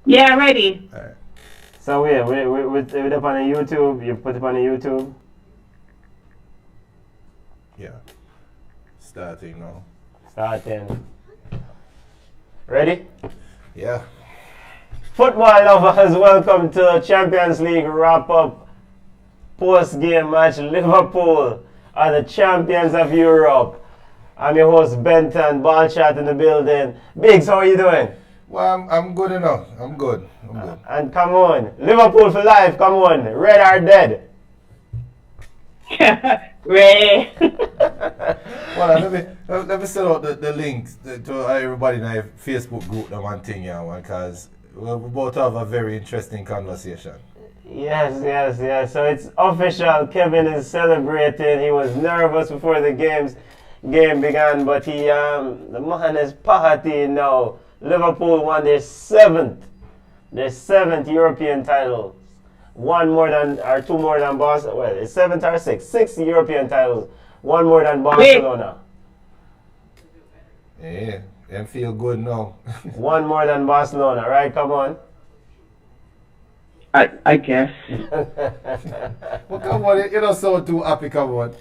Yeah, ready. All right. So we up on the YouTube. You put it on the YouTube. Yeah. Starting now. Starting. Ready? Yeah. Football lovers, welcome to Champions League wrap-up post-game match. Liverpool are the champions of Europe. I'm your host Benton, ball chat in the building. Biggs, how are you doing? Well, I'm good enough. I'm good. I'm good. And come on, Liverpool for life, come on, red or dead. Ray. Well, let me set out the links to everybody in our Facebook group, the one thing, yeah, because we both have a very interesting conversation. Yes. So it's official. Kevin is celebrating. He was nervous before the game began, but the man is partying now. Liverpool won their seventh European title. One more than, or two more than Barcelona. Well, it's seventh or sixth. Six European titles. One more than Barcelona. Yeah, and feel good now. One more than Barcelona, right? Come on. I guess. Well, come on, you don't sound too happy, come on.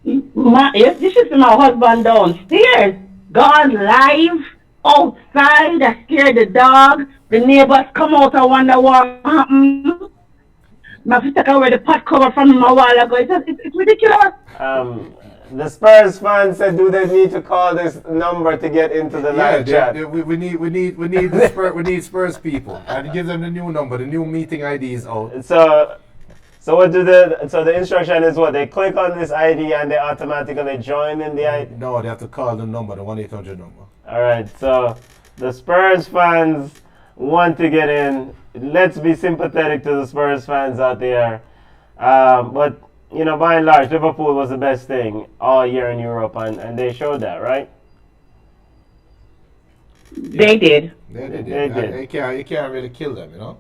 Yes, this is my husband downstairs. Gone live outside. I scared the dog. The neighbors come out and wonder what happened. My sister take away the pot cover from him a while ago. It's ridiculous. The Spurs fans said, do they need to call this number to get into the live chat? We need the Spurs, we need Spurs people, and give them the new number. The new meeting ID is out. So what do the instruction is what? They click on this ID and they automatically join in the ID? No, they have to call the number, the 1-800 number. Alright, so the Spurs fans want to get in. Let's be sympathetic to the Spurs fans out there. But, by and large, Liverpool was the best thing all year in Europe, and they showed that, right? They did. They did. You can't really kill them, you know.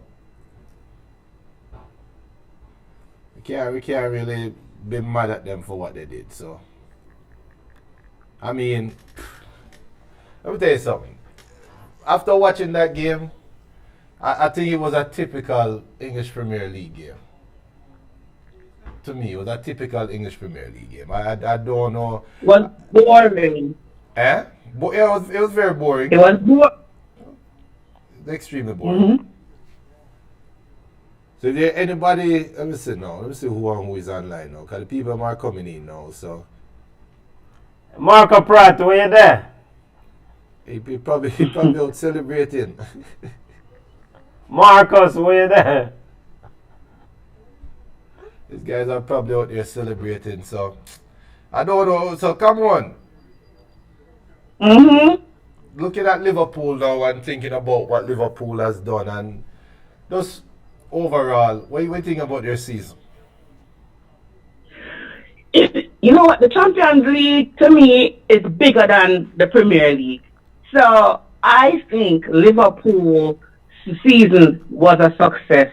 We can't really be mad at them for what they did. So, I mean, let me tell you something. After watching that game, I think it was a typical English Premier League game. To me, it was a typical English Premier League game. I don't know. Was boring. But it was very boring. It was boring. Extremely boring. Mm-hmm. So if there anybody, let me see who is online now, because the people are coming in now, so. Marco Pratt, were you there? He probably out celebrating. Marcus, were you there? These guys are probably out there celebrating, so. I don't know, so come on. Mm-hmm. Looking at Liverpool now and thinking about what Liverpool has done, and just overall, what do you think about their season? You know what? The Champions League to me is bigger than the Premier League. So I think Liverpool season was a success.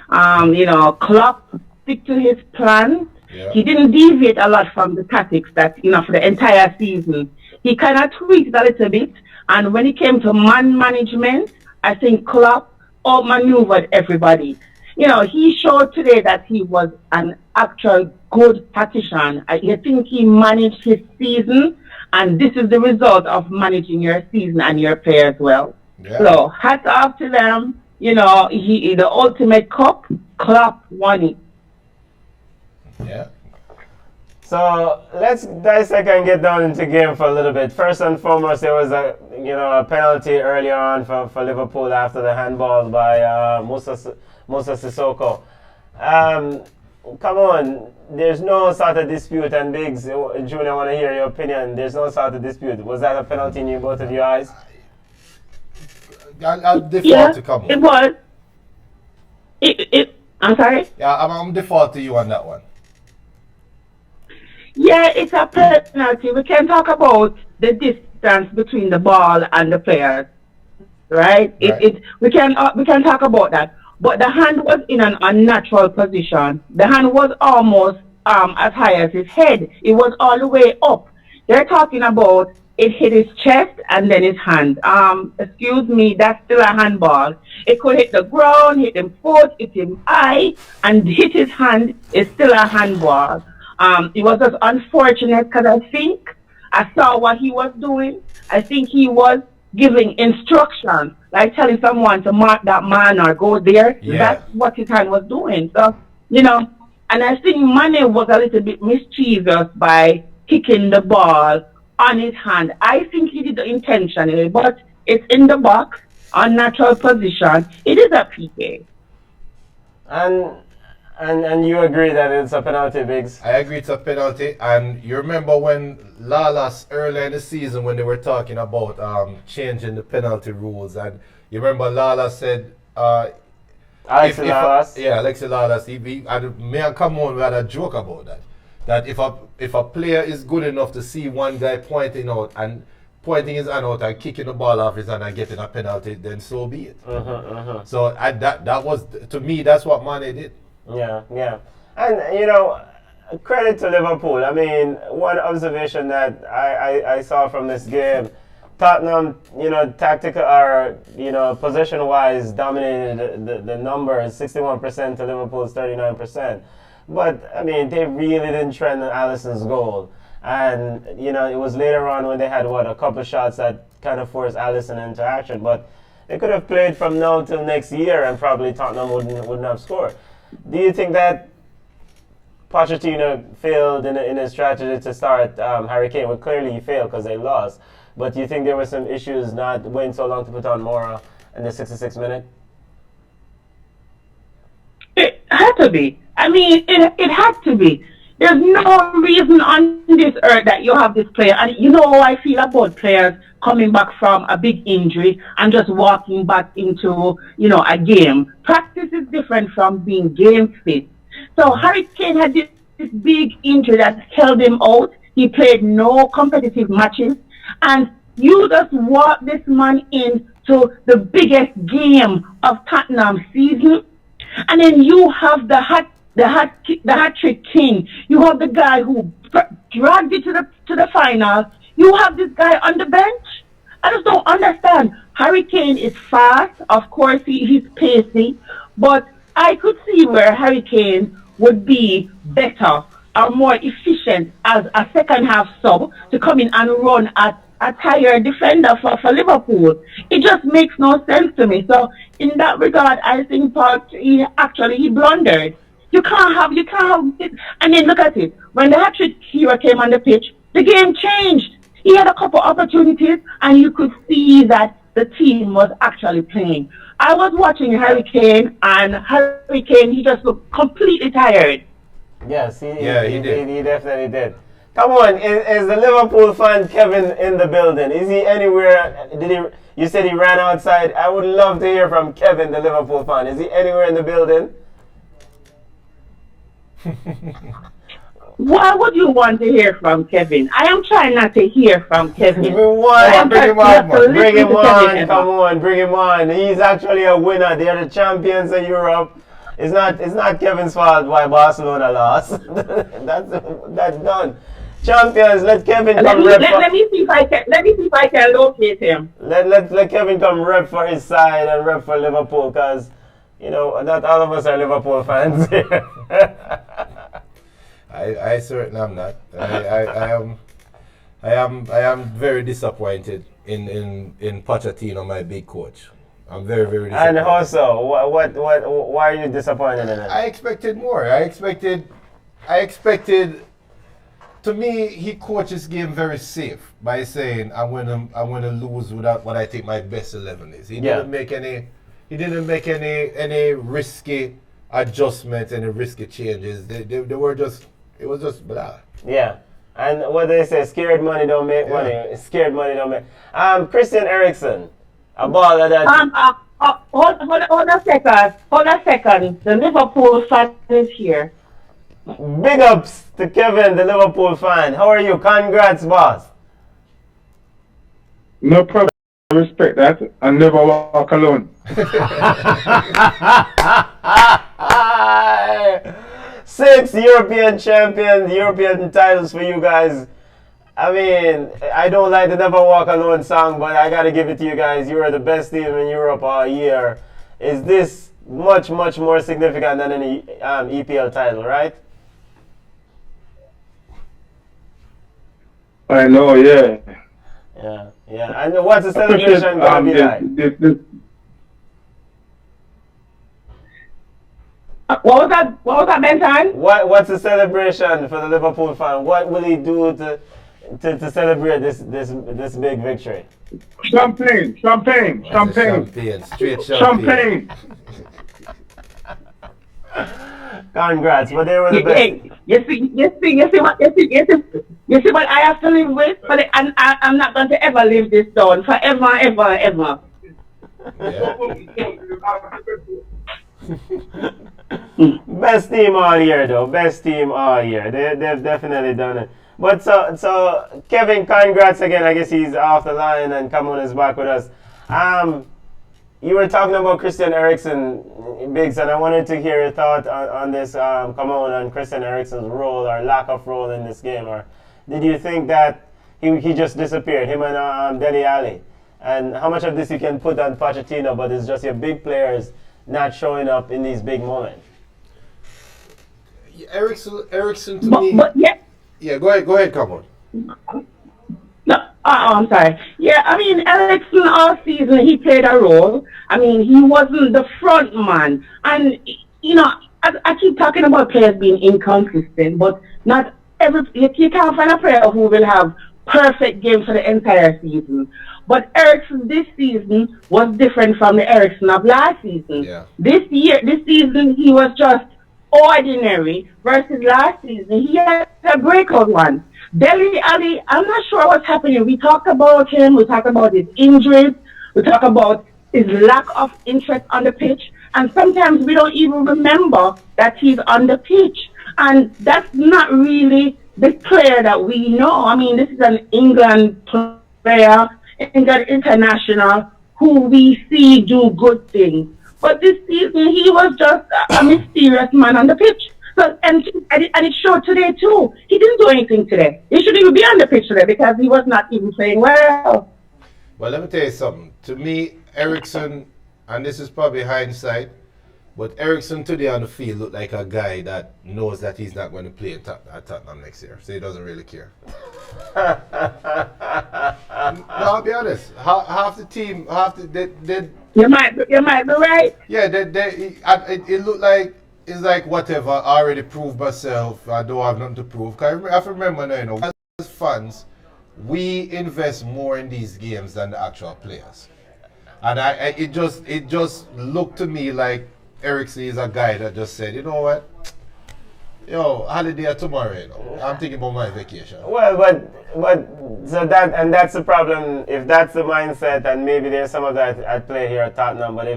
Klopp stick to his plan. Yeah. He didn't deviate a lot from the tactics that, for the entire season. He kind of tweaked a little bit. And when it came to man management, I think Klopp outmaneuvered everybody. He showed today that he was an actual good tactician. I think he managed his season, and this is the result of managing your season and your players well. Yeah. So hats off to them. The ultimate cup, Klopp won it. Yeah. So let's dissect and get down into the game for a little bit. First and foremost, there was a penalty earlier on for Liverpool after the handball by Musa Sissoko. Come on, there's no sort of dispute, and Biggs, Junior, I want to hear your opinion. There's no sort of dispute. Was that a penalty in both of your eyes? I'll default to come on. It was. I'm sorry? Yeah, I'm default to you on that one. Yeah, it's a penalty. We can talk about the distance between the ball and the players, right? Right. We can talk about that. But the hand was in an unnatural position. The hand was almost as high as his head. It was all the way up. They're talking about it hit his chest and then his hand. Excuse me, that's still a handball. It could hit the ground, hit him foot, hit him eye, and hit his hand. It's still a handball. It was just unfortunate because I think I saw what he was doing. I think he was giving instructions, like telling someone to mark that man or go there. Yeah. That's what his hand was doing. So, and I think Mane was a little bit mischievous by kicking the ball on his hand. I think he did it intentionally, but it's in the box, unnatural position. It is a PK. And you agree that it's a penalty, Biggs? I agree it's a penalty. And you remember when Lalas earlier in the season when they were talking about changing the penalty rules, and you remember Lala said Alexi Lalas? Alexi Lalas. Me and Camon, we had a joke about that. That if a player is good enough to see one guy pointing his hand out and kicking the ball off his hand and getting a penalty, then so be it. So that was, to me, that's what Mane did. Yeah. And, credit to Liverpool. I mean, one observation that I saw from this game, Tottenham, tactical or, possession-wise dominated the numbers, 61% to Liverpool's 39%. But, I mean, they really didn't trend on Alisson's goal. And, it was later on when they had, a couple of shots that kind of forced Alisson into action. But they could have played from now till next year and probably Tottenham wouldn't have scored. Do you think that Pochettino failed in his strategy to start Harry Kane? Well, clearly he failed because they lost. But do you think there were some issues not waiting so long to put on Mora in the 66th minute? It had to be. I mean, it had to be. There's no reason on this earth that you have this player. And you know how I feel about players coming back from a big injury and just walking back into, a game. Practice is different from being game fit. So Harry Kane had this big injury that held him out. He played no competitive matches. And you just walk this man into the biggest game of Tottenham season. And then you have the hat trick king. You have the guy who dragged you to the final. You have this guy on the bench. I just don't understand. Harry Kane is fast. Of course, he's pacey. But I could see where Harry Kane would be better or more efficient as a second half sub to come in and run at a tired defender for Liverpool. It just makes no sense to me. So in that regard, I think he blundered. You can't have it. And then look at it. When the hat-trick hero came on the pitch, the game changed. He had a couple opportunities and you could see that the team was actually playing. I was watching Harry Kane, and Harry Kane, he just looked completely tired. Yes, he did. He definitely did. Come on, is the Liverpool fan Kevin in the building? Is he anywhere? You said he ran outside. I would love to hear from Kevin, the Liverpool fan. Is he anywhere in the building? Why would you want to hear from Kevin? I am trying not to hear from Kevin. Bring him on. Come on, bring him on. He's actually a winner. They are the champions of Europe. It's not Kevin's fault why Barcelona lost. that's done. Champions, let Kevin come rep. Let me see if I can locate him. Let Kevin come rep for his side and rep for Liverpool, because not all of us are Liverpool fans here. I certainly am not. I am very disappointed in Pochettino, my big coach. I'm very, very disappointed. And also, why are you disappointed in it? I expected more. I expected. To me, he coaches game very safe by saying I'm gonna lose without what I think my best 11 is. He didn't make any risky adjustments, any risky changes. It was just blah. Yeah. And what they say, scared money don't make money. Scared money don't make. Christian Eriksen, a baller that. Hold a second. The Liverpool fan is here. Big ups to Kevin, the Liverpool fan. How are you? Congrats, boss. No problem. I respect that. I never walk alone. 6 European champions, European titles for you guys. I mean, I don't like the Never Walk Alone song, but I gotta give it to you guys. You are the best team in Europe all year. Is this much, much more significant than any EPL title, right? I know, yeah. Yeah, yeah. And what's the Appreciate, celebration gonna be like? What was that? What was that, Benton? What's the celebration for the Liverpool fan? What will he do to celebrate this big victory? Champagne. Champagne. Straight champagne. Congrats, but they were the best. You see what I have to live with? But I'm not going to ever live this down forever, ever. Best team all year, though. Best team all year. They've definitely done it. But so Kevin, congrats again. I guess he's off the line and Kamon is back with us. You were talking about Christian Eriksen, Biggs, and I wanted to hear your thought on this. Kamon and Christian Eriksen's role or lack of role in this game, or did you think that he just disappeared? Him and Dele Alli, and how much of this you can put on Pochettino, but it's just your big players not showing up in these big moments. Eriksen to me. But yeah. Yeah, go ahead, come on. No, I'm sorry. Yeah, I mean, Eriksen all season he played a role. I mean, he wasn't the front man, and you know, I keep talking about players being inconsistent, but not every. You can't find a player who will have perfect game for the entire season. But Eriksen this season was different from the Eriksen of last season. Yeah. This season, he was just ordinary versus last season. He had a breakout one. Dele Alli, I'm not sure what's happening. We talked about him. We talked about his injuries. We talked about his lack of interest on the pitch. And sometimes we don't even remember that he's on the pitch. And that's not really the player that we know. I mean, this is an England player, England international, who we see do good things. But this season, he was just a mysterious man on the pitch. So, and it showed today, too. He didn't do anything today. He shouldn't even be on the pitch today because he was not even playing well. Well, let me tell you something. To me, Eriksen, and this is probably hindsight, but Eriksen today on the field looked like a guy that knows that he's not going to play at Tottenham next year. So he doesn't really care. No, I'll be honest. Half the team, You might be right. yeah, it looked like it's like whatever. I already proved myself. I don't have nothing to prove. Cause I remember now, you know, as fans, we invest more in these games than the actual players, and it just looked to me like Eriksen is a guy that just said, you know what, holiday tomorrow. You know, I'm thinking about my vacation. Well, but so that's the problem. If that's the mindset, and maybe there's some of that at play here at Tottenham. But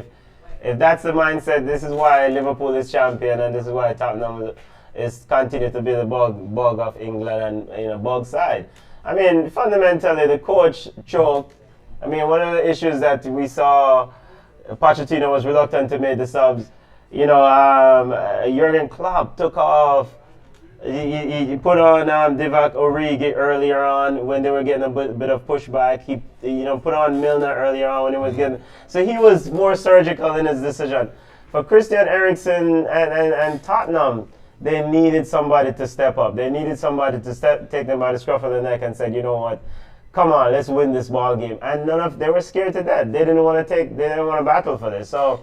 if that's the mindset, this is why Liverpool is champion, and this is why Tottenham is continue to be the bug of England and bug side. I mean, fundamentally, the coach choked. I mean, one of the issues that we saw, Pochettino was reluctant to make the subs. Jurgen Klopp took off. He put on Divock Origi earlier on when they were getting a bit of pushback. He put on Milner earlier on when he was getting. So he was more surgical in his decision. For Christian Eriksen and Tottenham, they needed somebody to step up. They needed somebody to take them by the scruff of the neck and said, you know what, come on, let's win this ball game. And they were scared to death. They didn't want to battle for this. So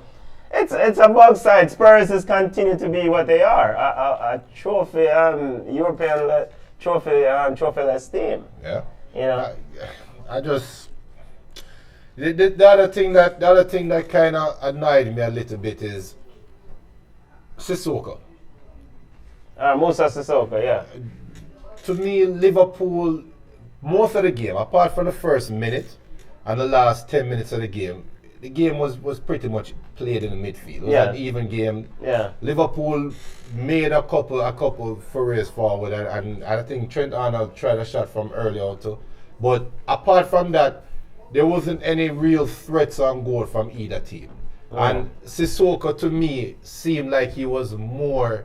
it's a bug side. Spurs has continued to be what they are, a trophy, European trophyless team. Yeah. I just the other thing that kind of annoyed me a little bit is Sissoko. Musa Sissoko, yeah. To me, Liverpool, most of the game, apart from the first minute and the last 10 minutes of the game was pretty much played in the midfield. It was an even game. Yeah. Liverpool made a couple forays forward, and I think Trent Arnold tried a shot from early on too. But apart from that, there wasn't any real threats on goal from either team. And Sissoko, to me, seemed like he was more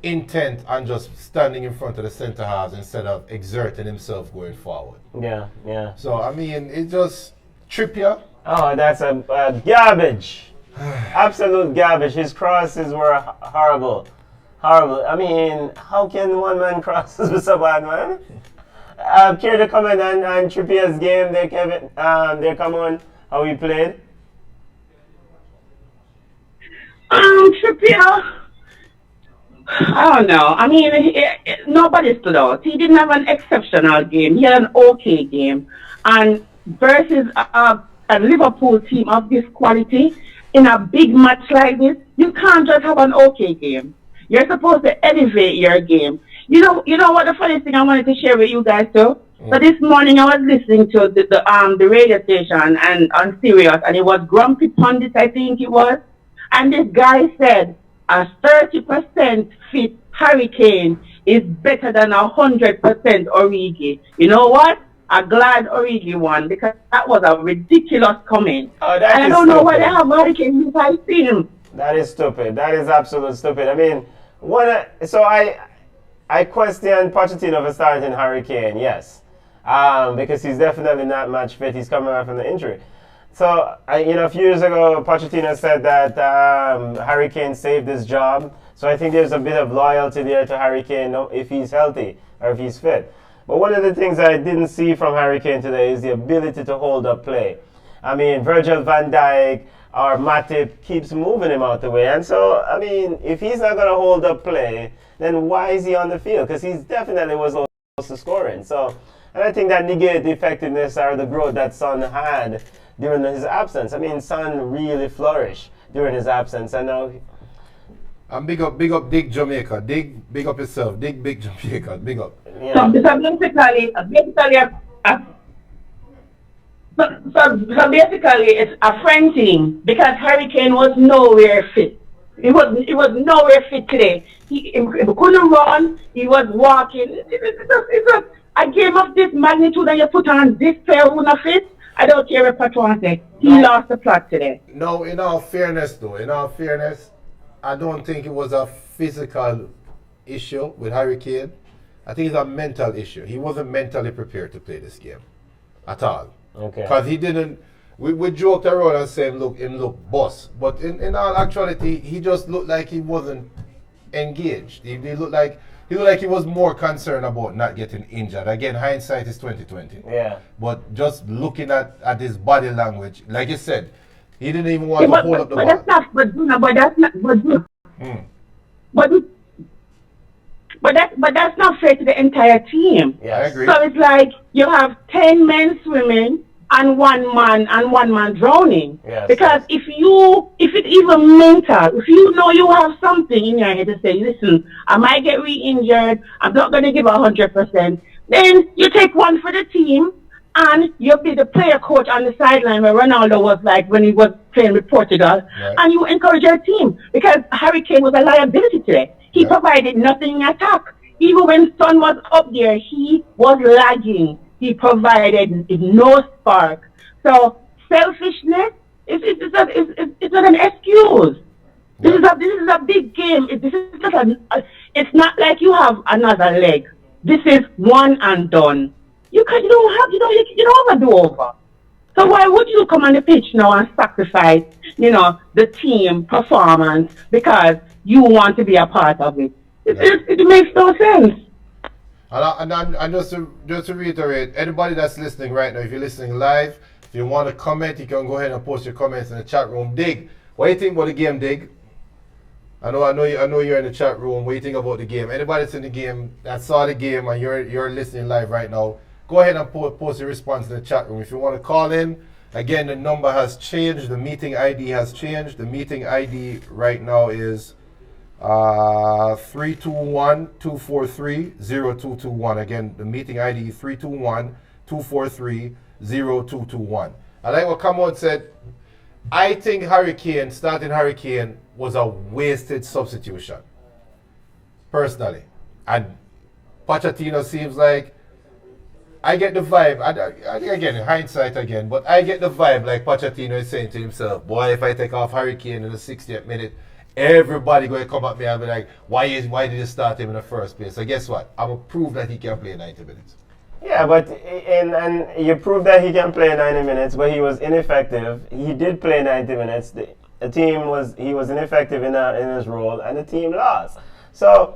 intent on just standing in front of the centre halves instead of exerting himself going forward. Yeah, yeah. So I mean, it just Trippier. Oh, that's a garbage. Absolute garbage. His crosses were horrible. Horrible. I mean, how can one man crosses be so bad, man? Care to comment on Trippier's game there, Kevin? There, come on, how he played? Trippier, I don't know. I mean, nobody stood out. He didn't have an exceptional game. He had an okay game. And versus a Liverpool team of this quality, in a big match like this, you can't just have an okay game. You're supposed to elevate your game. You know what the funny thing I wanted to share with you guys too? So this morning I was listening to the radio station and on Sirius, and it was Grumpy Pundit, I think it was. And this guy said a 30% fit Harry Kane is better than 100% Origi. You know what? I'm glad Origi won, because that was a ridiculous comment. Oh, and I don't know why they have Harry Kane inside team. That is stupid. That is absolute stupid. I mean, I question Pochettino for starting Harry Kane, yes. Because he's definitely not match fit. He's coming back from the injury. So, a few years ago, Pochettino said that Harry Kane saved his job. So I think there's a bit of loyalty there to Harry Kane if he's healthy or if he's fit. But one of the things I didn't see from Harry Kane today is the ability to hold up play. I mean, Virgil van Dijk or Matip keeps moving him out the way. And so, I mean, if he's not going to hold up play, then why is he on the field? Because he's definitely was close to scoring. So, and I think that negated the effectiveness or the growth that Son had during his absence. I mean, Son really flourished during his absence. And now... And big up Dig Jamaica. Big up yourself. Dig Big Jamaica. Big up. Yeah. So basically, it's a friend team, because Harry Kane was nowhere fit. He was nowhere fit today. He couldn't run. He was walking. It's a game of this magnitude, and you put on this player who not fit. I don't care what Patron said. He lost the plot today. No, in all fairness, I don't think it was a physical issue with Harry Kane. I think it's a mental issue. He wasn't mentally prepared to play this game at all. Okay. Because he didn't. We joked around and said, look, boss. But in all actuality, he just looked like he wasn't engaged. He looked like he was more concerned about not getting injured. Again, hindsight is 2020. Yeah. But just looking at his body language, like you said, he didn't even want to hold up the ball. But that's not fair to the entire team. Yeah, I agree. So it's like you have 10 men swimming and one man drowning. Yes, because yes. if it's even mental, if you know you have something in your head to say, listen, I might get re-injured, I'm not going to give 100%, then you take one for the team, and you'll be the player coach on the sideline where Ronaldo was like when he was playing with Portugal, right. And you encourage your team, because Harry Kane was a liability today. He provided nothing in attack. Even when Son was up there, he was lagging. He provided no spark. So selfishness is not an excuse. This is a big game. This is just it's not like you have another leg. This is one and done. You don't have a do-over. So why would you come on the pitch now and sacrifice, the team performance because you want to be a part of it? It makes no sense. And just to reiterate, anybody that's listening right now, if you're listening live, if you want to comment, you can go ahead and post your comments in the chat room. Dig, what do you think about the game, Dig? I know you're in the chat room. What do you think about the game? Anybody that's in the game that saw the game and you're listening live right now, go ahead and post your response in the chat room. If you want to call in, again, the number has changed. The meeting ID has changed. The meeting ID right now is 321-243-0221. Again, the meeting ID 321-243-0221. I like what Kamon said. I think starting Harry Kane was a wasted substitution. Personally. And Pochettino seems like, I get the vibe, again, in hindsight again, but I get the vibe like Pochettino is saying to himself, boy, if I take off Harry Kane in the 60th minute, everybody going to come at me and be like, why did you start him in the first place? So guess what? I'm going to prove that he can play 90 minutes. Yeah, but and you proved that he can play 90 minutes, but he was ineffective. He did play 90 minutes. He was ineffective in his role, and the team lost. So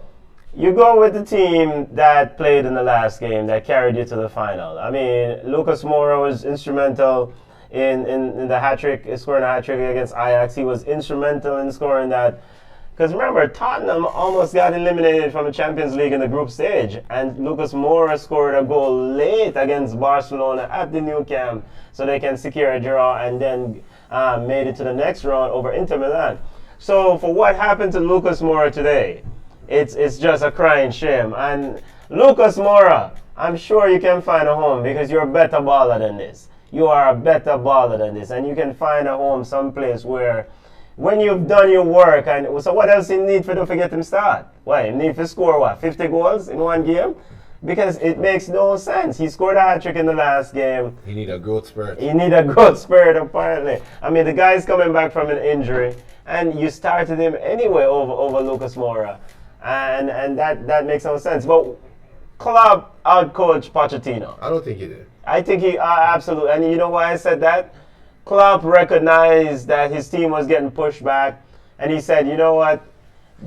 you go with the team that played in the last game that carried you to the final. I mean, Lucas Moura was instrumental in the hat trick, scoring a hat trick against Ajax. He was instrumental in scoring that. Because remember, Tottenham almost got eliminated from the Champions League in the group stage, and Lucas Moura scored a goal late against Barcelona at the Nou Camp so they can secure a draw, and then made it to the next round over Inter Milan. So for what happened to Lucas Moura today, it's just a crying shame. And Lucas Moura, I'm sure you can find a home because you're a better baller than this. You are a better baller than this, and you can find a home someplace where when you've done your work, and so what else you need to get him start? Why? You need to score what, 50 goals in one game? Because it makes no sense. He scored a hat-trick in the last game. He need a growth spurt. He need a growth spurt, apparently. I mean, the guy's coming back from an injury, and you started him anyway over Lucas Moura. And that makes no sense. But Klopp outcoached Pochettino. I don't think he did. I think he absolutely. And you know why I said that? Klopp recognized that his team was getting pushed back, and he said, you know what,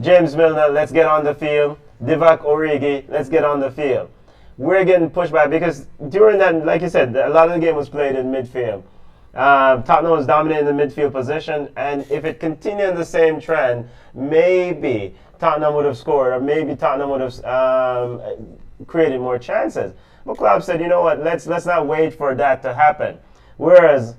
James Milner, let's get on the field. Divock Origi, let's get on the field. We're getting pushed back because during that, like you said, a lot of the game was played in midfield. Tottenham was dominating the midfield position, and if it continued the same trend, maybe Tottenham would have scored, or maybe Tottenham would have created more chances. But Klopp said, you know what, let's not wait for that to happen. Whereas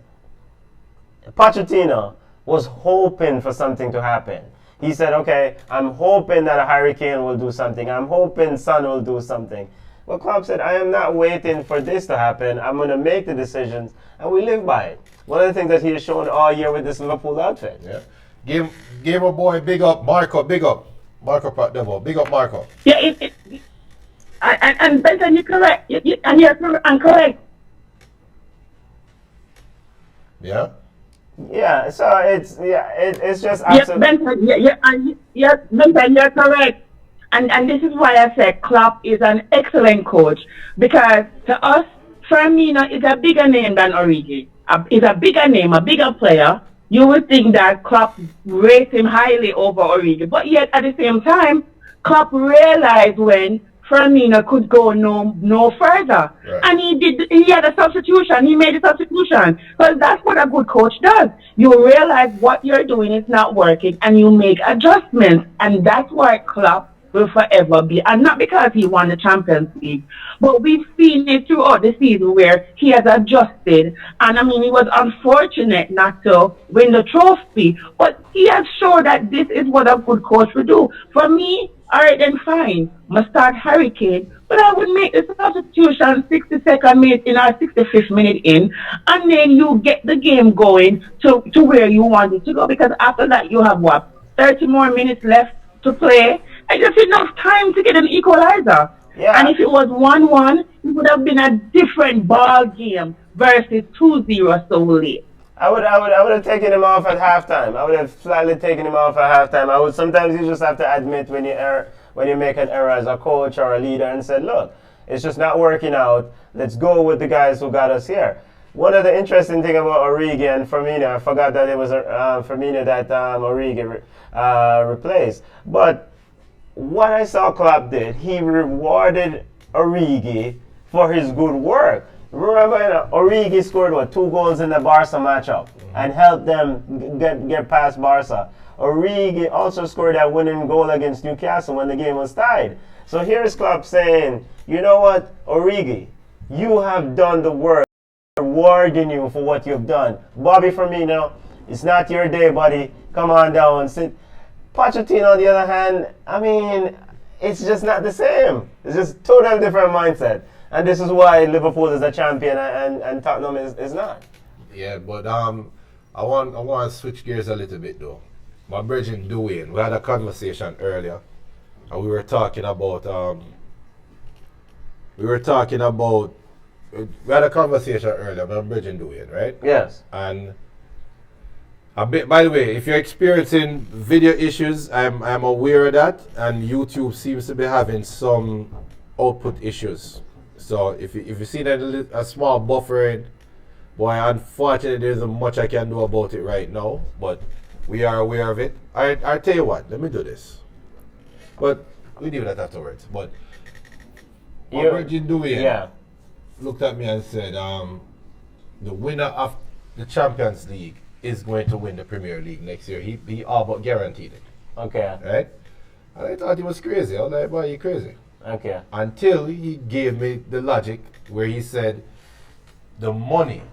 Pochettino was hoping for something to happen. He said, okay, I'm hoping that a Harry Kane will do something. I'm hoping Son will do something. Well, Klopp said, I am not waiting for this to happen. I'm going to make the decisions, and we live by it. One of the things that he has shown all year with this Liverpool outfit. Yeah. Give a boy big up, Marco, big up. Marco Pratdemo, big up Marco. Yeah, and Benson, you're correct. You're correct. Yeah? Yeah, so it's just absolutely. Benson, Benson, you're correct. And this is why I said Klopp is an excellent coach, because to us, Firmino is a bigger name than Origi. Is a bigger name, a bigger player. You would think that Klopp rates him highly over Origi, but yet at the same time, Klopp realized when Firmino could go no further. Right. And he had a substitution. He made a substitution. Because that's what a good coach does. You realize what you're doing is not working and you make adjustments. And that's why Klopp will forever be. And not because he won the Champions League, but we've seen it throughout the season where he has adjusted. And I mean, he was unfortunate not to win the trophy, but he has shown that this is what a good coach would do. For me, all right, then fine. Must start Harry Kane, but I would make the substitution 62nd minute in or 65th minute in, and then you get the game going to where you want it to go. Because after that, you have what, 30 more minutes left to play, and just enough time to get an equalizer. Yeah. And if it was 1-1, it would have been a different ball game versus 2-0 so late. I would have taken him off at halftime. I would have slightly taken him off at halftime. Sometimes you just have to admit when you make an error as a coach or a leader and said, look, it's just not working out. Let's go with the guys who got us here. One of the interesting thing about Origi and Firmino, I forgot that it was Firmino that Origi replaced. But what I saw Klopp did, he rewarded Origi for his good work. Remember, Origi scored 2 goals in the Barca matchup and helped them get past Barca. Origi also scored that winning goal against Newcastle when the game was tied. So here's Klopp saying, you know what, Origi, you have done the work. Rewarding you for what you've done. Bobby Firmino, it's not your day, buddy. Come on down. Sit. Pochettino, on the other hand, I mean, it's just not the same. It's just totally different mindset. And this is why Liverpool is a champion and Tottenham is not. Yeah, but I want to switch gears a little bit though. My brethren Dwayne, we had a conversation earlier, and we were talking about we had a conversation earlier, my brethren Dwayne, right? Yes. And By the way, if you're experiencing video issues, I'm aware of that, and YouTube seems to be having some output issues. So if you see that a small buffering, boy, unfortunately there isn't much I can do about it right now, but we are aware of it. I tell you what, let me do this. But we do that afterwards. But what Virgin doing? Looked at me and said, the winner of the Champions League is going to win the Premier League next year. He all but guaranteed it. Okay. Right? And I thought he was crazy. I was like, boy, you crazy. Okay. Until he gave me the logic where he said the money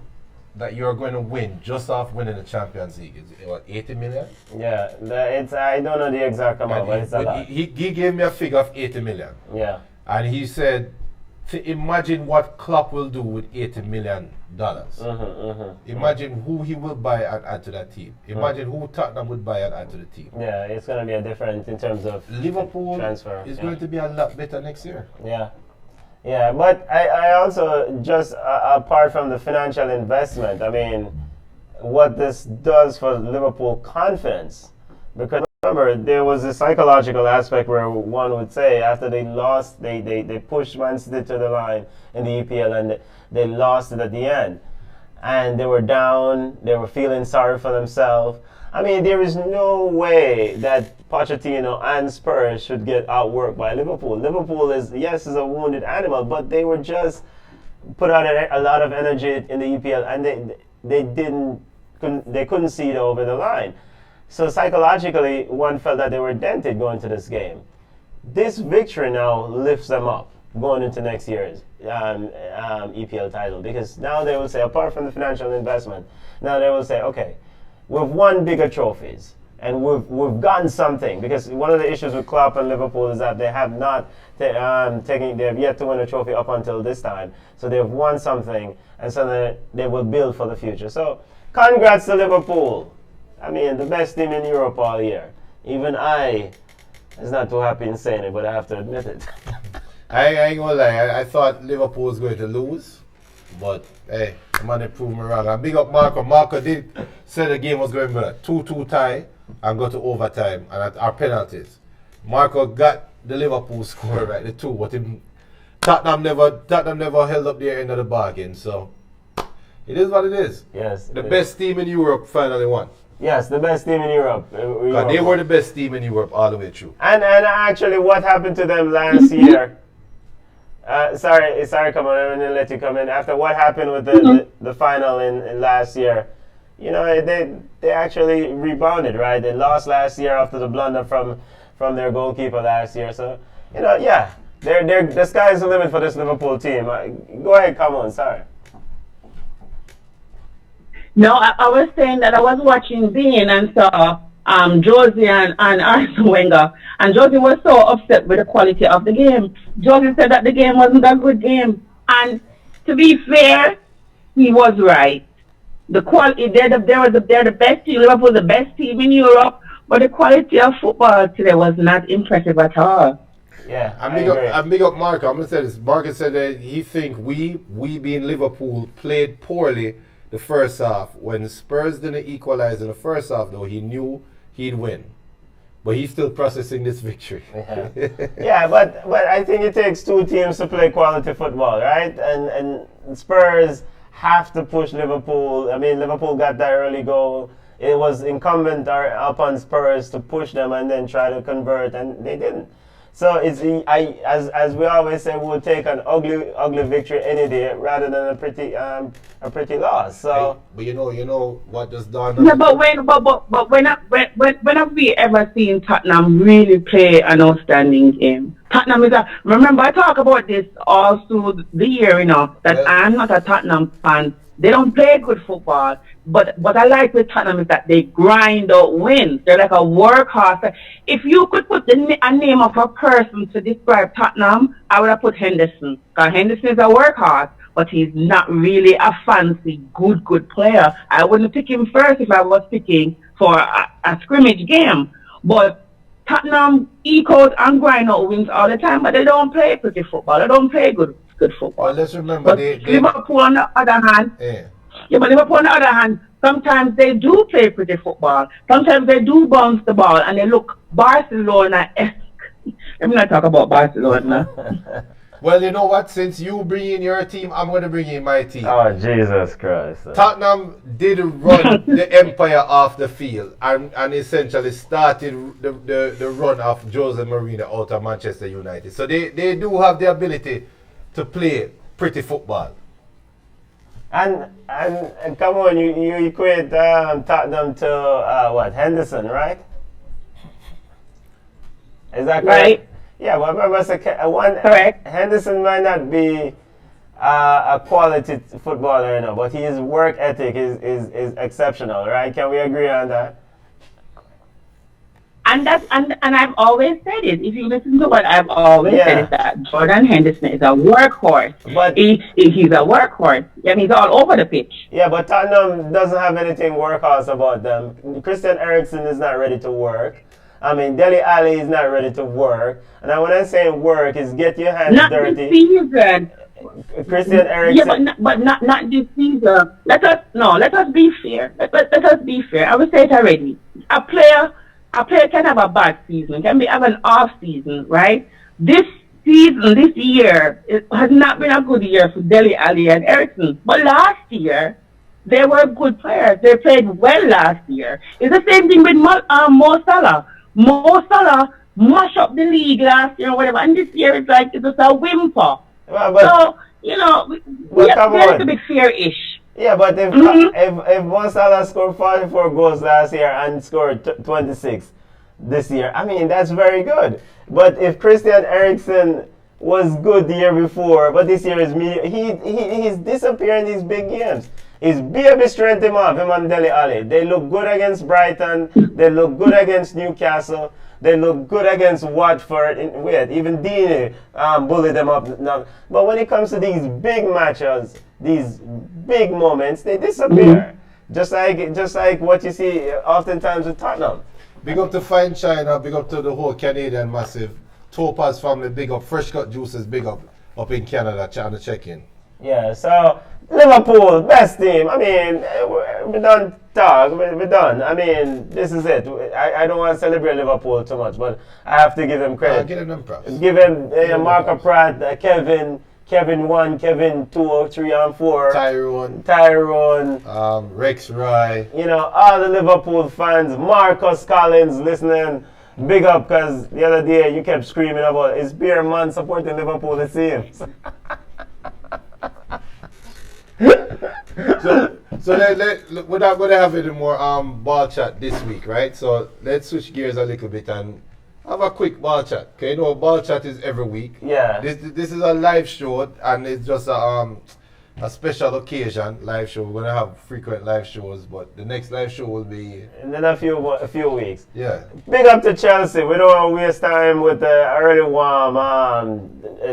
that you're going to win just off winning the Champions League is what, 80 million? Yeah, I don't know the exact amount, but it's a lot. He gave me a figure of 80 million. Yeah. And he said, to imagine what Klopp will do with $80 million. Imagine who he will buy and add to that team. Imagine who Tottenham would buy and add to the team. Yeah, it's going to be a different in terms of Liverpool transfer. Is going to be a lot better next year. Yeah. Yeah, but I also, just apart from the financial investment, I mean, what this does for Liverpool confidence, because remember, there was a psychological aspect where one would say after they lost, they pushed Man City to the line in the EPL and they lost it at the end. And they were down, they were feeling sorry for themselves. I mean, there is no way that Pochettino and Spurs should get outworked by Liverpool. Liverpool is a wounded animal, but they were just put out a lot of energy in the EPL and they couldn't see it over the line. So psychologically, one felt that they were dented going to this game. This victory now lifts them up going into next year's EPL title, because now they will say, apart from the financial investment, now they will say, okay, we've won bigger trophies and we've gotten something, because one of the issues with Klopp and Liverpool is that they have not they have yet to win a trophy up until this time. So they've won something, and so they will build for the future. So congrats to Liverpool. I mean, the best team in Europe all year. Even I is not too happy in saying it, but I have to admit it. I ain't gonna lie, I thought Liverpool was going to lose, but hey, the man proved me wrong. And big up Marco. Marco did say the game was going to be a 2-2 tie and go to overtime and at our penalties. Marco got the Liverpool score right, the 2, but Tottenham never held up their end of the bargain, so it is what it is. Yes. The best team in Europe finally won. Yes, the best team in Europe. They were the best team in Europe all the way through. And actually, what happened to them last year? Sorry, come on, I'm gonna let you come in. After what happened with the final in last year, you know, they actually rebounded, right? They lost last year after the blunder from their goalkeeper last year. So, you know, yeah, the sky's the limit for this Liverpool team. Go ahead, come on, sorry. No, I was saying that I was watching Bean and saw Josie and Arsene Wenger, and Josie was so upset with the quality of the game. Josie said that the game wasn't a good game, and to be fair, he was right. The quality, they're the best team. Liverpool the best team in Europe, but the quality of football today was not impressive at all. Yeah, I'm big up Marco. I'm gonna say this. Marco said that he think we being Liverpool played poorly the first half. When Spurs didn't equalize in the first half, though, he knew he'd win. But he's still processing this victory. Yeah, yeah, but I think it takes two teams to play quality football, right? And Spurs have to push Liverpool. I mean, Liverpool got that early goal. It was incumbent upon Spurs to push them and then try to convert, and they didn't. So as we always say, we'll take an ugly victory any day rather than a pretty loss. So, but you know what does done? Yeah, but when have we ever seen Tottenham really play an outstanding game? Tottenham is remember I talk about this all through the year, you know, that I'm not a Tottenham fan. They don't play good football, but what I like with Tottenham is that they grind out wins. They're like a workhorse. If you could put a name of a person to describe Tottenham, I would have put Henderson. Because Henderson is a workhorse, but he's not really a fancy, good player. I wouldn't pick him first if I was picking for a scrimmage game. But Tottenham echoes and grind out wins all the time, but they don't play pretty football. They don't play good football. Well, let's remember Liverpool on the other hand, but Liverpool on the other hand, Sometimes they do play pretty football. Sometimes they do bounce the ball and they look Barcelona-esque. Let me not talk about Barcelona. Well, you know what? Since you bring in your team, I'm going to bring in my team. Oh, Jesus Christ. Tottenham did run the empire off the field and essentially started the run of Jose Mourinho out of Manchester United. So they do have the ability to play pretty football. And come on, you equate Tottenham to what, Henderson, right? Is that correct? Right. Yeah, well, remember, one Correct. Henderson might not be a quality footballer, but his work ethic is exceptional, right? Can we agree on that? And I've always said it. If you listen to what I've always said, is that Jordan Henderson is a workhorse. But he's a workhorse. I mean, he's all over the pitch. Yeah, but Tottenham doesn't have anything workhorse about them. Christian Eriksen is not ready to work. I mean, Dele Alli is not ready to work. And when I'm saying work, is get your hands Not dirty. this season. Christian Eriksen. Yeah, but not this season. Let us be fair. Let us be fair. I will say it already. A player can have a bad season, can have an off season, right? This year, it has not been a good year for Dele Alli and Eriksen. But last year, they were good players. They played well last year. It's the same thing with Mo Salah. Mo Salah mashed up the league last year or whatever, and this year it's just a whimper. Well, So, we have to be fair-ish. Yeah, but if Mo Salah scored 44 goals last year and scored 26 this year, I mean, that's very good. But if Christian Eriksen was good the year before, but this year is he's disappearing these big games. His baby strength him and Dele Alli. They look good against Brighton. They look good against Newcastle. They look good against Watford. Even Deeney bullied them up. Now, but when it comes to these big matches, these big moments, they disappear. Just like what you see oftentimes with Tottenham. Big up to Fine China, big up to the whole Canadian massive. Topaz family, big up. Fresh Cut Juices, big up in Canada, trying to check in. Yeah, so Liverpool, best team. I mean, we done talk, we're done. I mean, this is it. I don't want to celebrate Liverpool too much, but I have to give him credit. Give them props. Give him Marco Pratt, Kevin 1, Kevin 2, 3, and 4. Tyrone. Rex Rye. All the Liverpool fans. Marcus Collins listening. Big up, because the other day you kept screaming about is Beer Man supporting Liverpool the same. So we're not going to have any more ball chat this week, right? So let's switch gears a little bit and have a quick ball chat. Okay, ball chat is every week. Yeah. This is a live show, and it's just a special occasion live show. We're gonna have frequent live shows, but the next live show will be in a few weeks. Yeah. Big up to Chelsea. We don't want to waste time with the early warm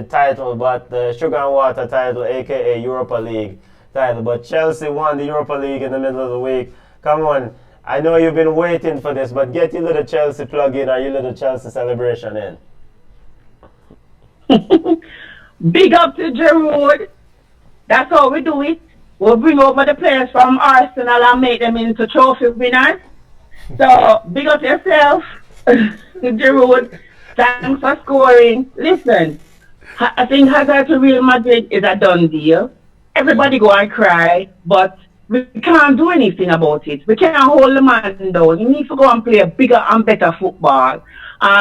title, but the Sugar and Water title, aka Europa League title. But Chelsea won the Europa League in the middle of the week. Come on. I know you've been waiting for this, but get your little Chelsea plug in or your little Chelsea celebration in. Big up to Giroud. That's how we do it. We'll bring over the players from Arsenal and make them into trophy winners. So, big up yourself, Giroud. Thanks for scoring. Listen, I think Hazard to Real Madrid is a done deal. Everybody go and cry, but we can't do anything about it. We can't hold the man down. He needs to go and play a bigger and better football.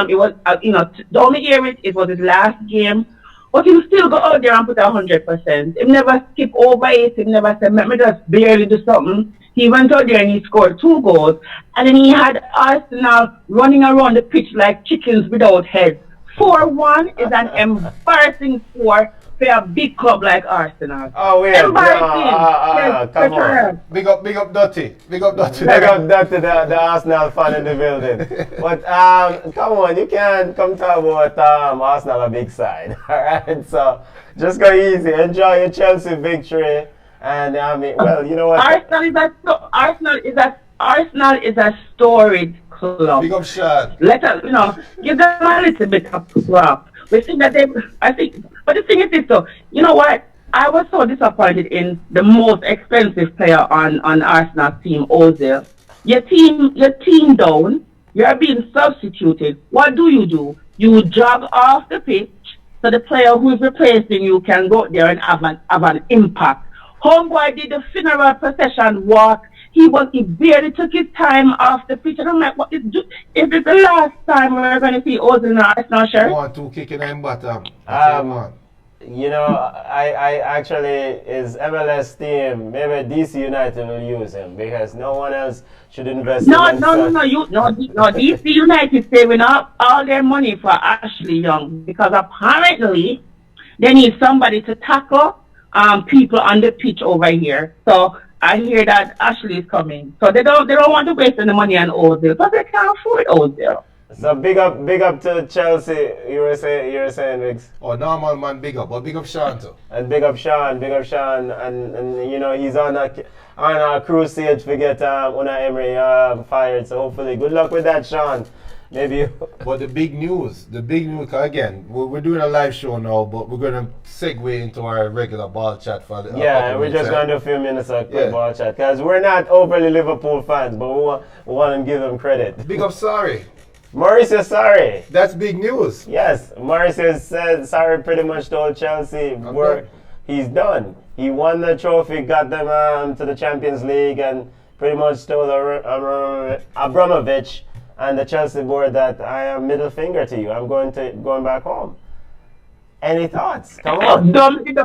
It was, the only year it was his last game. But he still go out there and put 100%. He never skip over it. He never said, let me just barely do something. He went out there and he scored 2 goals. And then he had Arsenal running around the pitch like chickens without heads. 4-1 is an embarrassing score for a big club like Arsenal. Oh, wait. Embarrassing. Come on. Big up Dotty. Big up Dotty. Big up Dotty, the Arsenal fan in the building. But come on, you can't come talk about Arsenal a big side. Alright, so just go easy. Enjoy your Chelsea victory. And I mean, well, you know what? Arsenal is a storied club. Big up Sean. Let us, give them a little bit of crap. We think that but the thing is this though, you know what? I was so disappointed in the most expensive player on Arsenal's team, Ozil. Your team down. You're being substituted. What do? You jog off the pitch so the player who is replacing you can go there and have an impact. Homeboy did the funeral procession walk. He barely took his time off the pitch. And I'm like, is this the last time we're going to see Ozil in our Arsenal shirt? 1-2 kicking in bottom. You know, I actually, his MLS team, maybe DC United will use him because no one else should invest in himself. No, DC United saving up all their money for Ashley Young because apparently they need somebody to tackle people on the pitch over here. So I hear that Ashley is coming. So they don't want to waste any money on Ozil because they can't afford Ozil. So big up to Chelsea. You were saying, Vicks. Oh, normal man, big up. But big up Sean too. And big up Sean, and you know he's on a crusade to get Unai Emery fired. So hopefully, good luck with that, Sean. Maybe. But the big news, again, we're doing a live show now, but we're going to segue into our regular ball chat for the. Yeah, we're just going to do a few minutes of quick ball chat because we're not overly Liverpool fans, but we want to give them credit. Big up, sorry. Mauricio Sarri. That's big news. Yes, Mauricio said Sarri pretty much told Chelsea he's done. He won the trophy, got them to the Champions League, and pretty much told Abramovich and the Chelsea board that I am middle finger to you. I'm going back home. Any thoughts? Come on. Don't make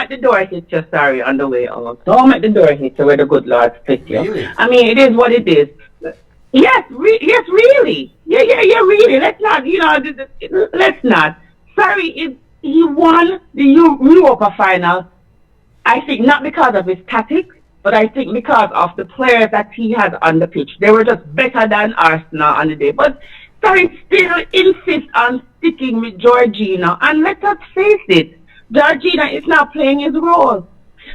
the door hit you, sorry, on the way out. Don't make the door hit you where the good Lord split you. Really? I mean, it is what it is. Yes, really. Yeah, really. Let's not, let's not. Sorry, he won the Europa final, I think not because of his tactics, but I think because of the players that he had on the pitch. They were just better than Arsenal on the day. But Sarri still insists on sticking with Jorginho. And let us face it, Jorginho is not playing his role.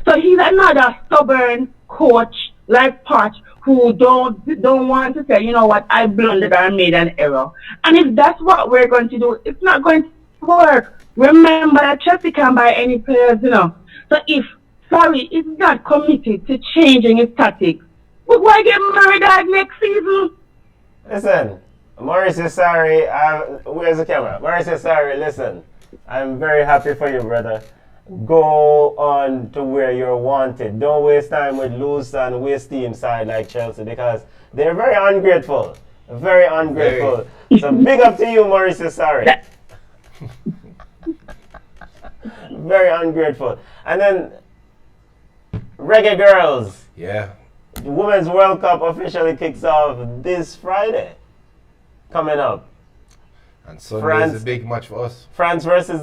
So he's another stubborn coach like Poch who don't want to say, you know what, I blundered or made an error. And if that's what we're going to do, it's not going to work. Remember that Chelsea can buy any players, So if Sarri is not committed to changing his tactics, why get married out next season? Listen, Mauricio Sarri, where's the camera? Mauricio Sarri, listen, I'm very happy for you, brother. Go on to where you're wanted. Don't waste time with loose and waste team side like Chelsea because they're very ungrateful. Very ungrateful. So big up to you, Mauricio Sarri. Very ungrateful. And then Reggae Girls. Yeah. The Women's World Cup officially kicks off this Friday. Coming up. And Sunday is a big match for us. France versus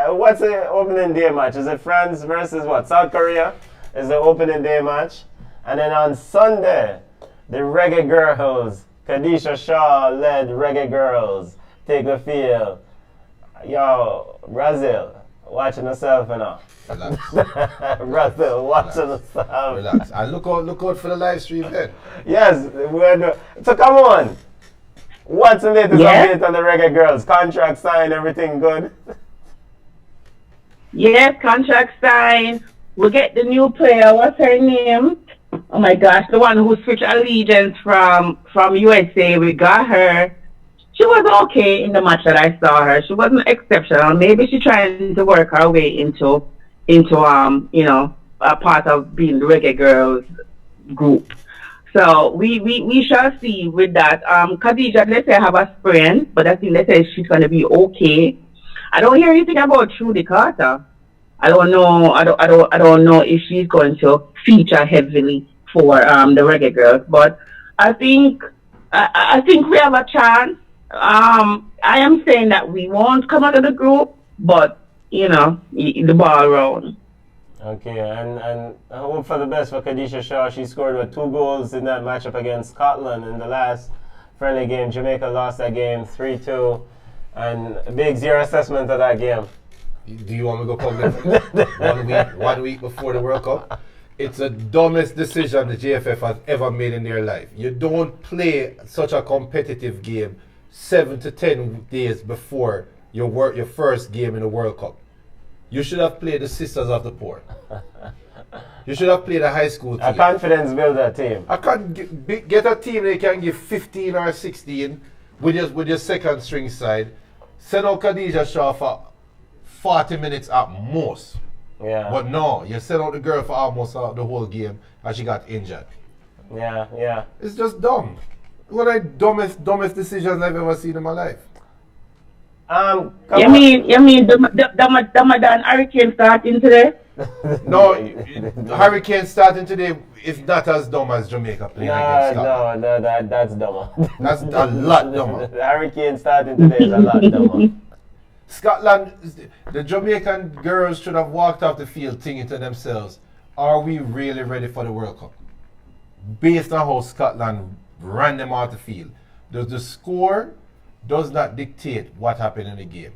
what's the opening day match? Is it France versus what? South Korea is the opening day match. And then on Sunday, the Reggae Girls, Khadisha Shaw-led Reggae Girls, take the field. Yo, Brazil, watching yourself, Relax. Brazil, watching yourself. Relax. And look out for the live stream then. Yes, so come on. What's the latest update on the Reggae Girls? Contract signed, everything good? Yes, contract signed. We'll get the new player. What's her name? Oh my gosh, the one who switched allegiance from USA. We got her. She was okay in the match that I saw her. She wasn't exceptional. Maybe she's trying to work her way into a part of being the Reggae Girls group. So we shall see with that. Khadija, let's say have a sprain, but I think let's say she's gonna be okay. I don't hear anything about Trudy Carter. I don't know. I don't know if she's going to feature heavily for the Reggae Girls, but I think we have a chance. I am saying that we won't come out of the group, but the ball round. Okay, and I hope for the best for Khadisha Shaw. She scored 2 goals in that matchup against Scotland in the last friendly game. Jamaica lost that game 3-2. And Biggs, your assessment of that game? Do you want me to go public? 1 week before the World Cup? It's the dumbest decision the JFF has ever made in their life. You don't play such a competitive game 7 to 10 days before your first game in the World Cup. You should have played the Sisters of the Poor. You should have played a high school team. A confidence builder team. I can't get a team that can give 15 or 16 with your second string side. Send out Khadija Shaw for 40 minutes at most. Yeah. But no, you sent out the girl for almost the whole game and she got injured. Yeah. It's just dumb. One of the dumbest decisions I've ever seen in my life. Come You on. mean the Ramadan Hurricane starting today? No, Hurricane starting today is not as dumb as Jamaica playing against Scotland. No, that's dumber. That's a lot dumber. The Hurricane starting today is a lot dumber. Scotland, the Jamaican girls should have walked off the field thinking to themselves, are we really ready for the World Cup? Based on how Scotland ran them out the field. Does the score does not dictate what happened in the game?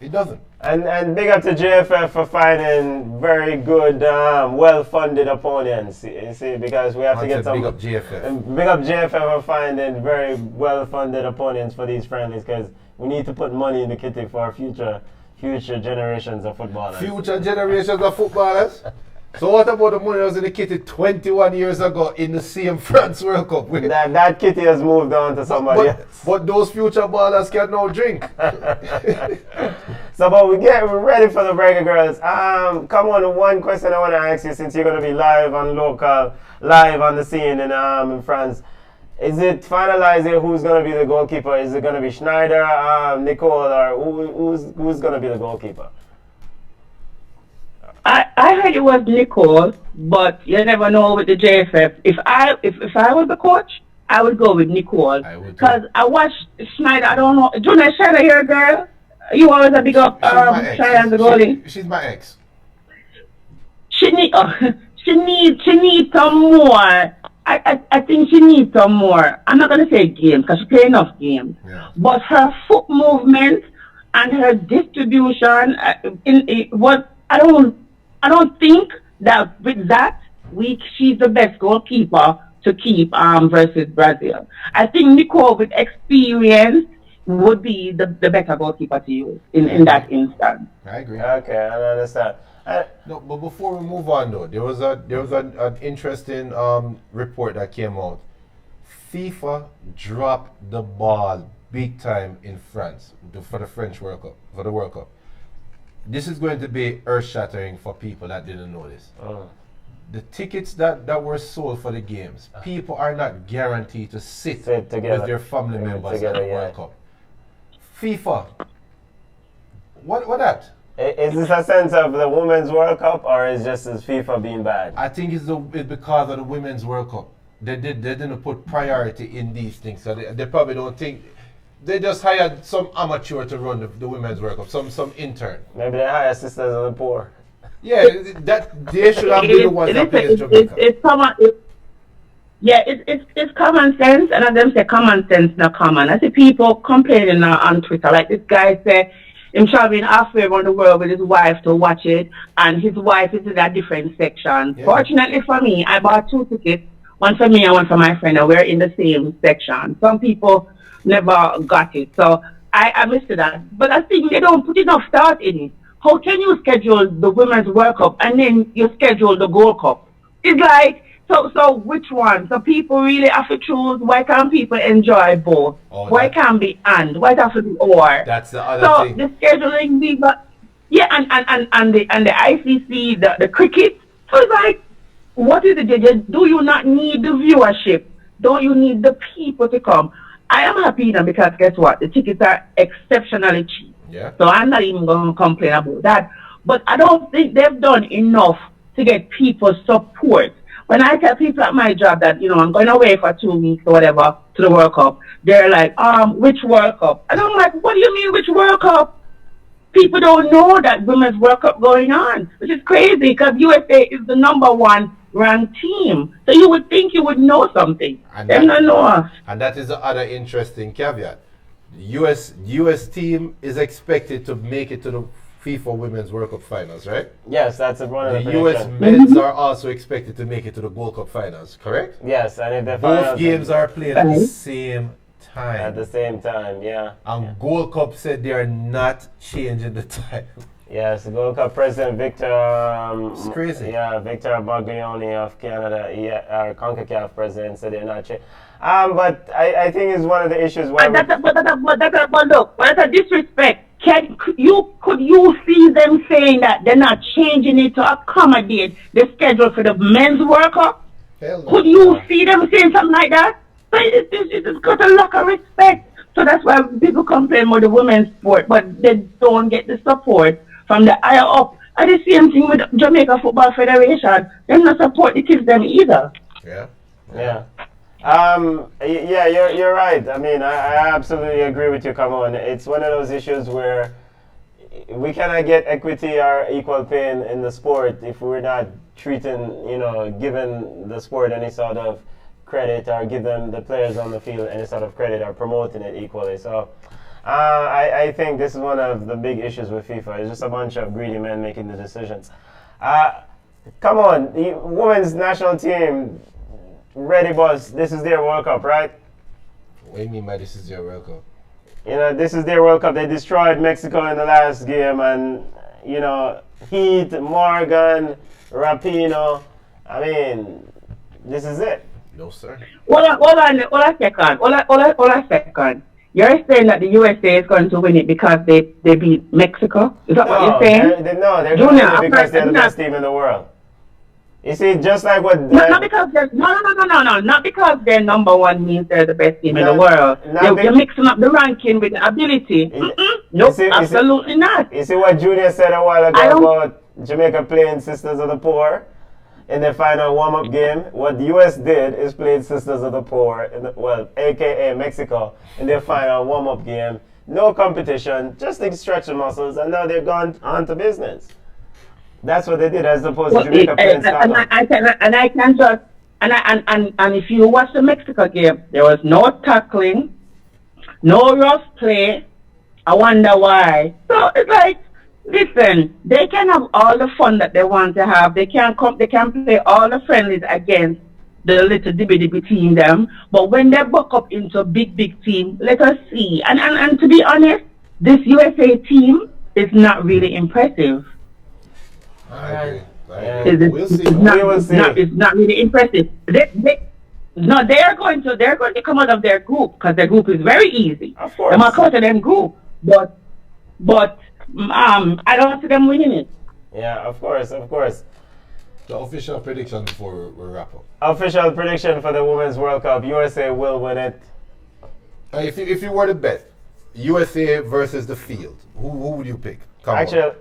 It doesn't. And big up to JFF for finding very good, well-funded opponents. You see, because we have to get some. Big up JFF. And big up JFF for finding very well-funded opponents for these friendlies, because we need to put money in the kitty for our future generations of footballers. Future generations of footballers. So what about the money that was in the kitty 21 years ago in the same France World Cup? That kitty has moved on to somebody else. But those future ballers can now drink. So, but we're ready for the Breaker Girls. Come on, one question I want to ask you, since you're going to be live on the scene in France. Is it finalizing who's going to be the goalkeeper? Is it going to be Schneider, Nicole, or who's going to be the goalkeeper? I heard it was Nicole, but you never know with the JFF. If I was the coach, I would go with Nicole. I would too. Because I watched Schneider, I don't know. Junior Schneider here, girl. You always a big up Schneider as a goalie. She's my ex. She needs some more. I think she needs some more. I'm not gonna say games because she play enough games. Yeah. But her foot movement and her distribution I don't think that with that she's the best goalkeeper to keep versus Brazil. I think Nicole with experience would be the better goalkeeper to use in that instance. I agree. Okay, I understand. No, but before we move on though, there was an interesting report that came out. FIFA dropped the ball big time in France for the French World Cup, for the World Cup. This is going to be earth-shattering for people that didn't know this. The tickets that were sold for the games, people are not guaranteed to sit together with their family members together, at the World Cup. FIFA, what that? Is this a sense of the Women's World Cup, or is just as FIFA being bad? I think it's because of the Women's World Cup. They didn't put priority in these things, so they probably don't think. They just hired some amateur to run the Women's World Cup, some intern. Maybe they hire Sisters of the Poor. Yeah, that they should have been the ones that plays Jamaica. It's common sense, and as them say common sense not common. I see people complaining now on Twitter, like this guy said him traveling halfway around the world with his wife to watch it, and his wife is in a different section. Yeah. Fortunately for me, I bought 2 tickets, one for me and one for my friend, and we're in the same section. Some people never got it, so I missed that. But I think they don't put enough thought in it. How can you schedule the Women's World Cup and then you schedule the Gold Cup? It's like, so which one? So people really have to choose. Why can't people enjoy both? Why can't be and? Why have to be or? That's the other thing. So the scheduling, and the ICC, the cricket. So it's like, what is it? Do you not need the viewership? Don't you need the people to come? I am happy now because guess what? The tickets are exceptionally cheap. Yeah. So I'm not even going to complain about that. But I don't think they've done enough to get people support. When I tell people at my job that, I'm going away for 2 weeks or whatever to the World Cup, they're like, which World Cup? And I'm like, what do you mean, which World Cup? People don't know that Women's World Cup going on, which is crazy because USA is the #1 ranked team. So you would think you would know something. And They don't know us. And that is the other interesting caveat. The US team is expected to make it to the FIFA Women's World Cup finals, right? Yes, that's one of the The US predictions. men's are also expected to make it to the Gold Cup finals, correct? Yes, and if the Both finals games are played at the same at time. the same time, yeah. And Gold Cup said they are not changing the time. Yes, the Gold Cup president Victor. It's crazy. Yeah, Victor Baglioni of Canada, our CONCACAF president, said they're not changing. But I think it's one of the issues where. And but look, but that's a disrespect. Could you see them saying that they're not changing it to accommodate the schedule for the men's World Cup? Hell no. Could you see them saying something like that? So it's got a lack of respect. So that's why people complain about the women's sport, but they don't get the support from the higher up. And the same thing with Jamaica Football Federation. They don't support the kids them either. Yeah. Yeah. Yeah, you're right. I mean, I absolutely agree with you. Come on, it's one of those issues where we cannot get equity or equal pay in the sport if we're not treating, giving the sport any sort of credit or give them the players on the field any sort of credit or promoting it equally. So I think this is one of the big issues with FIFA. It's just a bunch of greedy men making the decisions. Come on, the women's national team. Ready, boss. This is their World Cup, right? What do you mean by this is your World Cup? This is their World Cup. They destroyed Mexico in the last game, and Heath, Morgan, Rapinoe. I mean, this is it. No, sir. Hold on a second. You're saying that the USA is going to win it because they beat Mexico? Is that what you're saying? They're going to win it because they're the best team in the world. You see, just like what... Not because they're... No. Not because they're number one means they're the best team in the world. You're mixing up the ranking with the ability. Nope, absolutely not. You see what Junior said a while ago about Jamaica playing Sisters of the Poor in their final warm-up game? What the US did is played Sisters of the Poor, a.k.a. Mexico, in their final warm-up game. No competition, just to stretch the muscles, and now they've gone on to business. That's what they did, as opposed to Jamaica playing Scotland. And if you watch the Mexico game, there was no tackling, no rough play. I wonder why. So it's like, listen, they can have all the fun that they want to have. They can play all the friendlies against the little dibby team them. But when they buck up into a big team, let us see. And to be honest, this USA team is not really impressive. I agree. We'll see. It's not really impressive. They're going to come out of their group because their group is very easy. Of course. They're not out of them group, but I don't see them winning it. Yeah, of course. The official prediction before we wrap up. Official prediction for the Women's World Cup: USA will win it. If you were to bet, USA versus the field, who would you pick? Come on.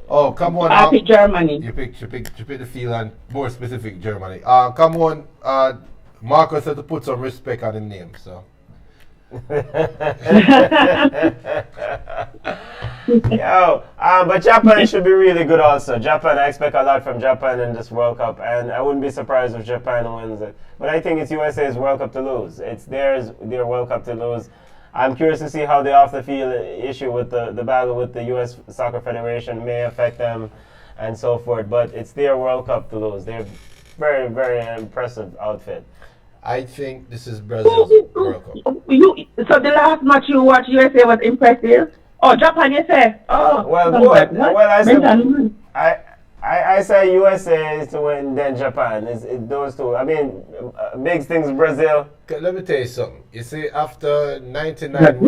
Oh, come on. I pick Germany. You pick the field and more specific Germany. Come on. Marcus had to put some respect on the name, so. But Japan should be really good also. Japan, I expect a lot from Japan in this World Cup, and I wouldn't be surprised if Japan wins it. But I think it's USA's World Cup to lose. It's their World Cup to lose. I'm curious to see how the off-the-field issue with the battle with the U.S. Soccer Federation may affect them and so forth. But it's their World Cup to lose. They're very, very impressive outfit. I think this is Brazil's World Cup. So the last match you watched USA was impressive? Oh, Japan, you say? Oh, I say USA to win, then Japan. It's those two. I mean, big things Brazil. Okay, let me tell you something. You see, after 99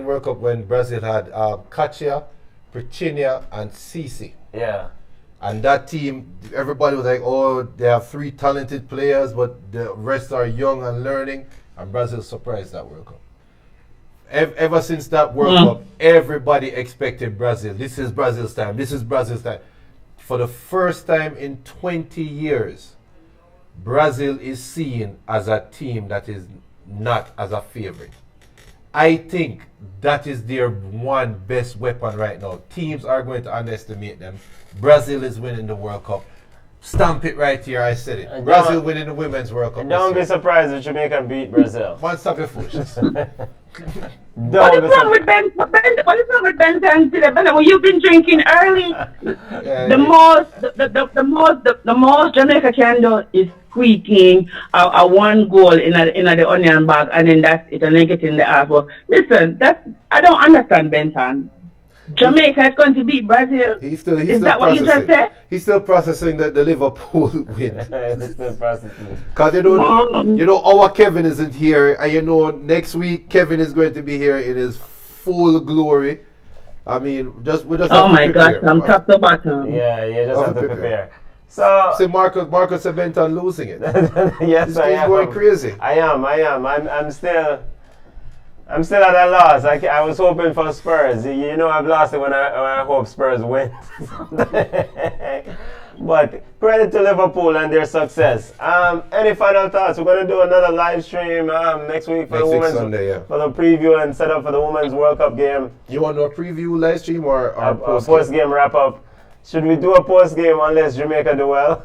World Cup when Brazil had Katia, Perchinia, and Cece. Yeah. And that team, everybody was like, oh, they have 3 talented players, but the rest are young and learning. And Brazil surprised that World Cup. Ever since that World Cup, everybody expected Brazil. This is Brazil's time. This is Brazil's time. For the first time in 20 years, Brazil is seen as a team that is not as a favorite. I think that is their one best weapon right now. Teams are going to underestimate them. Brazil is winning the World Cup. Stamp it right here, I said it. Brazil winning the Women's World Cup. Don't be surprised if Jamaica beat Brazil. One stop your foolishness. What is wrong with Ben? What is wrong with Benton today? Ben, well, you've been drinking early. Yeah, The most Jamaica can do is squeaking a one goal in the onion bag, and then that's it, and then get in the ass. Well, listen, I don't understand Benton. Jamaica is going to beat Brazil. He's still Is that what you just processing. said? He's still processing the Liverpool win. It's still processing. Because our Kevin isn't here, and next week Kevin is going to be here in his full glory. I mean, we just. Oh have my to gosh, prepare. I'm top to bottom. Yeah, you just have to prepare. So See Marcus Benton losing it. yes, This I game's am. going crazy. I am. I'm still at a loss. I was hoping for Spurs. I've lost it when I hope Spurs win. But credit to Liverpool and their success. Any final thoughts? We're going to do another live stream next week for Next the week women's Sunday, yeah. for the preview and set up for the Women's World Cup game. You want to do a preview live stream or A post post-game wrap-up. Should we do a post-game unless Jamaica do well?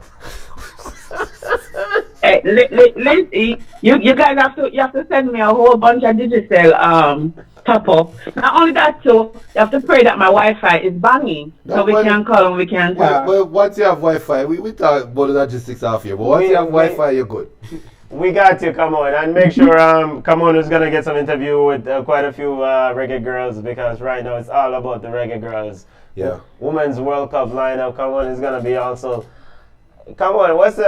Hey, Lindsay, you guys have to send me a whole bunch of digital top up. Not only that, too, you have to pray that my Wi-Fi is banging, so we can call and we can talk. Well, once you have Wi-Fi, we talk about the logistics off here. But once you have Wi-Fi, you're good. We got you, come on, and make sure come on is gonna get some interview with quite a few reggae girls, because right now it's all about the reggae girls. Yeah. Women's World Cup lineup, come on, is gonna be also. Come on, what's the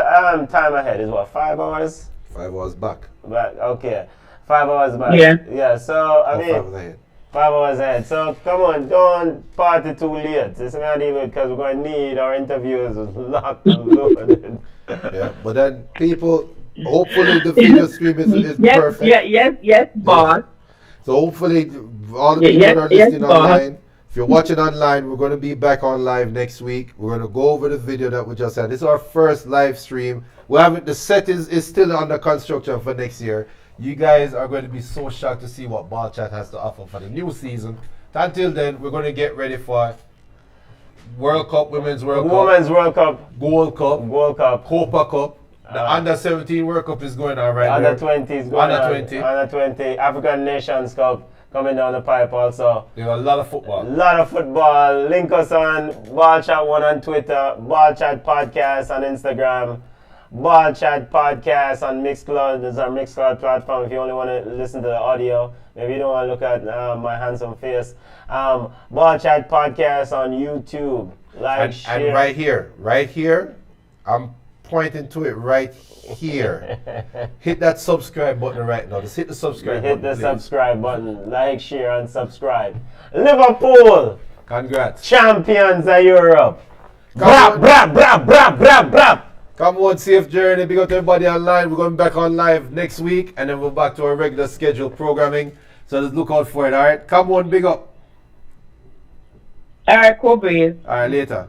time ahead? Is what, 5 hours? 5 hours back. Back, okay, 5 hours back. Yeah. Yeah. So I Oh, mean, 5 hours ahead. 5 hours ahead. So come on, don't party too late. It's not even because we're going to need our interviews locked and loaded. Yeah. But then people, hopefully the video stream is Yes, perfect. yes, boss. So hopefully all the people Yes, that are yes, listening boss. online, if you're watching online, we're going to be back on live next week. We're going to go over the video that we just had. This is our first live stream. The set is still under construction for next year. You guys are going to be so shocked to see what Ball Chat has to offer for the new season. Until then, we're going to get ready for World Cup, Women's World Cup, Women's World Cup, Gold Cup, World Cup. Copa Cup. The Under 17 World Cup is going on right Under now. 20 is going Under on. 20. Under 20. African Nations Cup coming down the pipe also. There's a lot of football. A lot of football. Link us on Ball Chat 1 on Twitter, Ball Chat Podcast on Instagram, Ball Chat Podcast on Mixcloud. This is our Mixcloud platform if you only want to listen to the audio. Maybe you don't want to look at my handsome face. Ball Chat Podcast on YouTube. Like, share. And right here, I'm pointing to it right here. Hit that subscribe button right now. Just hit the subscribe Hit button. the please. subscribe button. Like, share, and subscribe. Liverpool, Congrats. champions of Europe. Come Brap, on. brap, brap, brap, brap, brap. Come on, safe journey. Big up to everybody online. We're going back on live next week, and then we're back to our regular scheduled programming. So just look out for it, all right? Come on, big up. All right, cool, breeze. All right, later.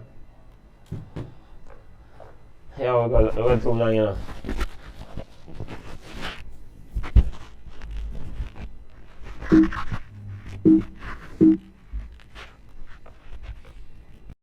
Yeah, we're too long, you know.